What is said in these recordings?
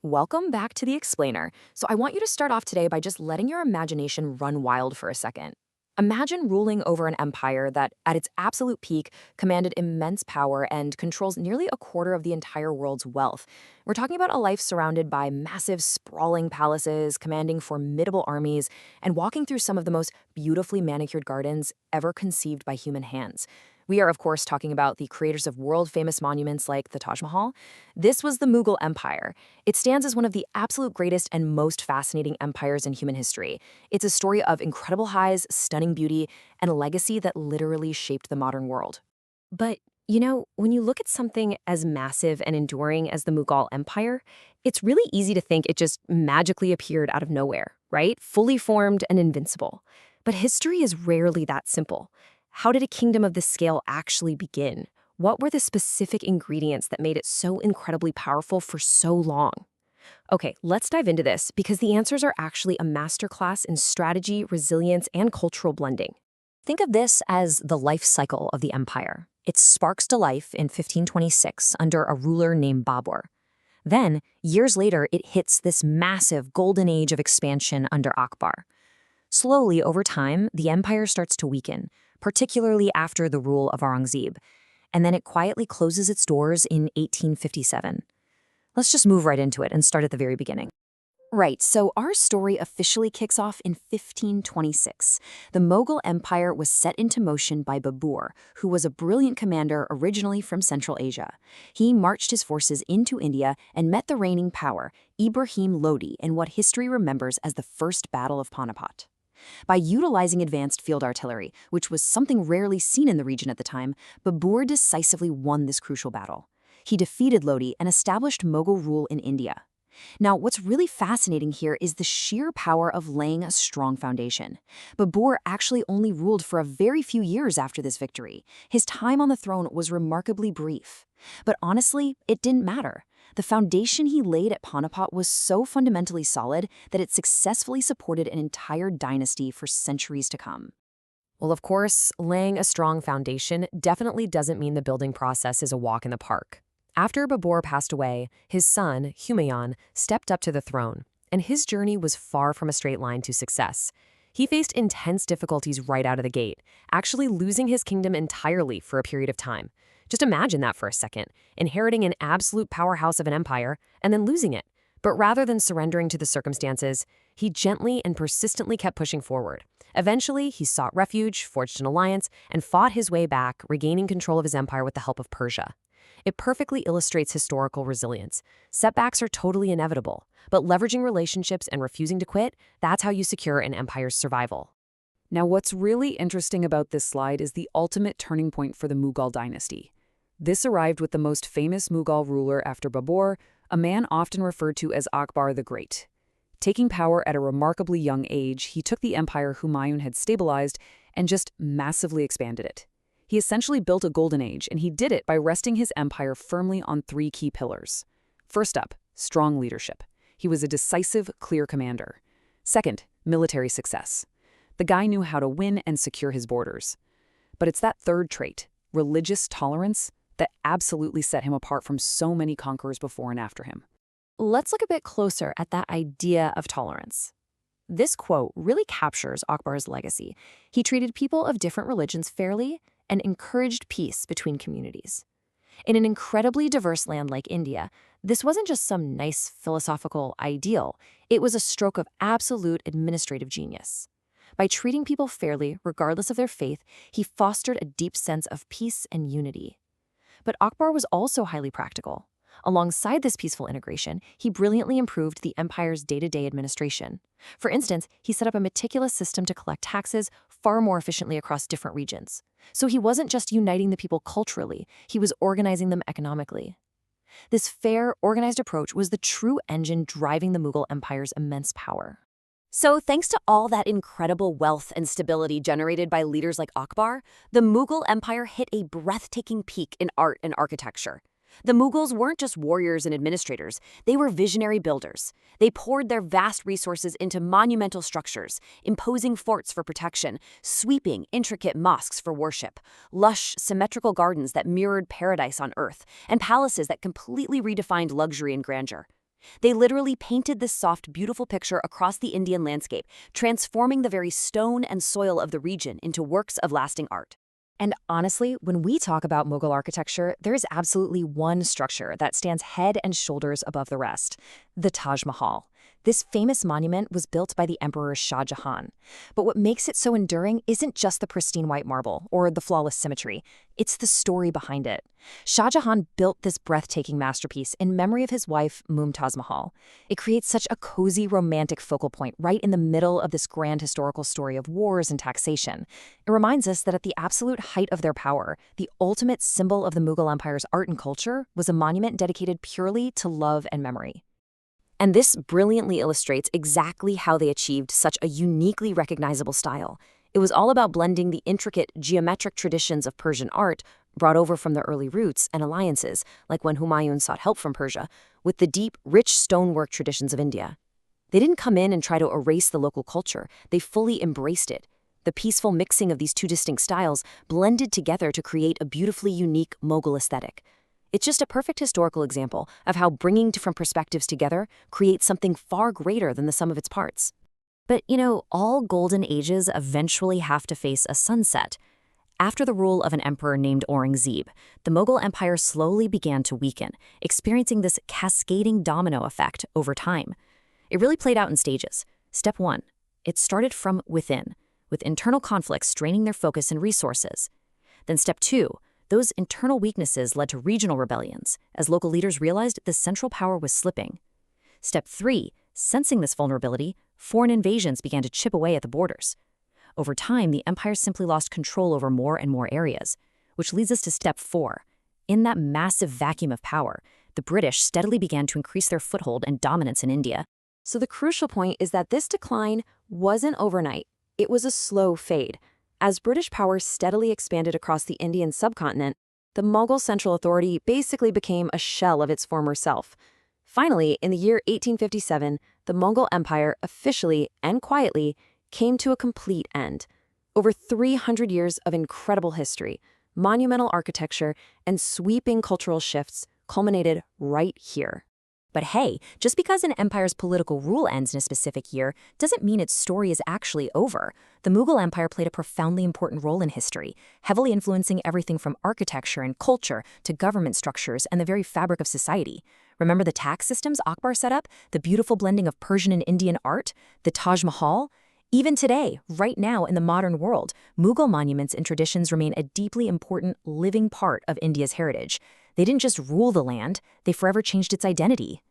Welcome back to The Explainer. So, I want you to start off today by just letting your imagination run wild for a second. Imagine ruling over an empire that, at its absolute peak, commanded immense power and controls nearly a quarter of the entire world's wealth. We're talking about a life surrounded by massive, sprawling palaces, commanding formidable armies, and walking through some of the most beautifully manicured gardens ever conceived by human hands. We are, of course, talking about the creators of world-famous monuments like the Taj Mahal. This was the Mughal Empire. It stands as one of the absolute greatest and most fascinating empires in human history. It's a story of incredible highs, stunning beauty, and a legacy that literally shaped the modern world. But, when you look at something as massive and enduring as the Mughal Empire, it's really easy to think it just magically appeared out of nowhere, right? Fully formed and invincible. But history is rarely that simple. How did a kingdom of this scale actually begin? What were the specific ingredients that made it so incredibly powerful for so long? Okay, let's dive into this because the answers are actually a masterclass in strategy, resilience, and cultural blending. Think of this as the life cycle of the empire. It sparks to life in 1526 under a ruler named Babur. Then, years later, it hits this massive golden age of expansion under Akbar. Slowly, over time, the empire starts to weaken, particularly after the rule of Aurangzeb, and then it quietly closes its doors in 1857. Let's just move right into it and start at the very beginning. Right, so our story officially kicks off in 1526. The Mughal Empire was set into motion by Babur, who was a brilliant commander originally from Central Asia. He marched his forces into India and met the reigning power, Ibrahim Lodi, in what history remembers as the First Battle of Panipat. By utilizing advanced field artillery, which was something rarely seen in the region at the time, Babur decisively won this crucial battle. He defeated Lodi and established Mughal rule in India. Now, what's really fascinating here is the sheer power of laying a strong foundation. Babur actually only ruled for a very few years after this victory. His time on the throne was remarkably brief. But honestly, it didn't matter. The foundation he laid at Panipat was so fundamentally solid that it successfully supported an entire dynasty for centuries to come. Well, of course, laying a strong foundation definitely doesn't mean the building process is a walk in the park. After Babur passed away, his son, Humayun, stepped up to the throne, and his journey was far from a straight line to success. He faced intense difficulties right out of the gate, actually losing his kingdom entirely for a period of time. Just imagine that for a second, inheriting an absolute powerhouse of an empire and then losing it. But rather than surrendering to the circumstances, he gently and persistently kept pushing forward. Eventually, he sought refuge, forged an alliance, and fought his way back, regaining control of his empire with the help of Persia. It perfectly illustrates historical resilience. Setbacks are totally inevitable, but leveraging relationships and refusing to quit, that's how you secure an empire's survival. Now, what's really interesting about this slide is the ultimate turning point for the Mughal dynasty. This arrived with the most famous Mughal ruler after Babur, a man often referred to as Akbar the Great. Taking power at a remarkably young age, he took the empire Humayun had stabilized and just massively expanded it. He essentially built a golden age, and he did it by resting his empire firmly on three key pillars. First up, strong leadership. He was a decisive, clear commander. Second, military success. The guy knew how to win and secure his borders. But it's that third trait, religious tolerance, that absolutely set him apart from so many conquerors before and after him. Let's look a bit closer at that idea of tolerance. This quote really captures Akbar's legacy. He treated people of different religions fairly and encouraged peace between communities. In an incredibly diverse land like India, this wasn't just some nice philosophical ideal, it was a stroke of absolute administrative genius. By treating people fairly, regardless of their faith, he fostered a deep sense of peace and unity. But Akbar was also highly practical. Alongside this peaceful integration, he brilliantly improved the empire's day-to-day administration. For instance, he set up a meticulous system to collect taxes far more efficiently across different regions. So he wasn't just uniting the people culturally, he was organizing them economically. This fair, organized approach was the true engine driving the Mughal Empire's immense power. So thanks to all that incredible wealth and stability generated by leaders like Akbar, the Mughal Empire hit a breathtaking peak in art and architecture. The Mughals weren't just warriors and administrators, they were visionary builders. They poured their vast resources into monumental structures, imposing forts for protection, sweeping, intricate mosques for worship, lush, symmetrical gardens that mirrored paradise on earth, and palaces that completely redefined luxury and grandeur. They literally painted this soft, beautiful picture across the Indian landscape, transforming the very stone and soil of the region into works of lasting art. And honestly, when we talk about Mughal architecture, there is absolutely one structure that stands head and shoulders above the rest: the Taj Mahal. This famous monument was built by the Emperor Shah Jahan. But what makes it so enduring isn't just the pristine white marble or the flawless symmetry. It's the story behind it. Shah Jahan built this breathtaking masterpiece in memory of his wife, Mumtaz Mahal. It creates such a cozy, romantic focal point right in the middle of this grand historical story of wars and taxation. It reminds us that at the absolute height of their power, the ultimate symbol of the Mughal Empire's art and culture was a monument dedicated purely to love and memory. And this brilliantly illustrates exactly how they achieved such a uniquely recognizable style. It was all about blending the intricate geometric traditions of Persian art, brought over from the early roots and alliances, like when Humayun sought help from Persia, with the deep, rich stonework traditions of India. They didn't come in and try to erase the local culture, they fully embraced it. The peaceful mixing of these two distinct styles blended together to create a beautifully unique Mughal aesthetic. It's just a perfect historical example of how bringing different perspectives together creates something far greater than the sum of its parts. But, all golden ages eventually have to face a sunset. After the rule of an emperor named Aurangzeb, the Mughal Empire slowly began to weaken, experiencing this cascading domino effect over time. It really played out in stages. Step 1. It started from within, with internal conflicts straining their focus and resources. Then Step 2. Those internal weaknesses led to regional rebellions, as local leaders realized the central power was slipping. Step 3. Sensing this vulnerability, foreign invasions began to chip away at the borders. Over time, the empire simply lost control over more and more areas, which leads us to Step 4. In that massive vacuum of power, the British steadily began to increase their foothold and dominance in India. So the crucial point is that this decline wasn't overnight. It was a slow fade. As British power steadily expanded across the Indian subcontinent, the Mughal central authority basically became a shell of its former self. Finally, in the year 1857, the Mughal Empire officially and quietly came to a complete end. Over 300 years of incredible history, monumental architecture, and sweeping cultural shifts culminated right here. But hey, just because an empire's political rule ends in a specific year doesn't mean its story is actually over. The Mughal Empire played a profoundly important role in history, heavily influencing everything from architecture and culture to government structures and the very fabric of society. Remember the tax systems Akbar set up, the beautiful blending of Persian and Indian art, the Taj Mahal? Even today, right now in the modern world, Mughal monuments and traditions remain a deeply important living part of India's heritage. They didn't just rule the land, they forever changed its identity.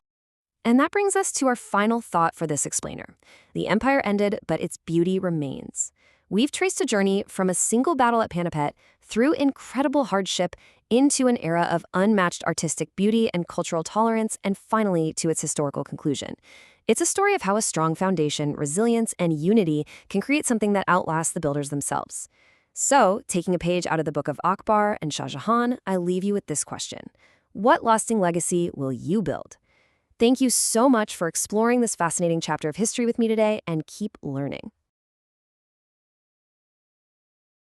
And that brings us to our final thought for this explainer. The empire ended, but its beauty remains. We've traced a journey from a single battle at Panipet through incredible hardship into an era of unmatched artistic beauty and cultural tolerance, and finally to its historical conclusion. It's a story of how a strong foundation, resilience, and unity can create something that outlasts the builders themselves. So, taking a page out of the book of Akbar and Shah Jahan, I leave you with this question. What lasting legacy will you build? Thank you so much for exploring this fascinating chapter of history with me today, and keep learning.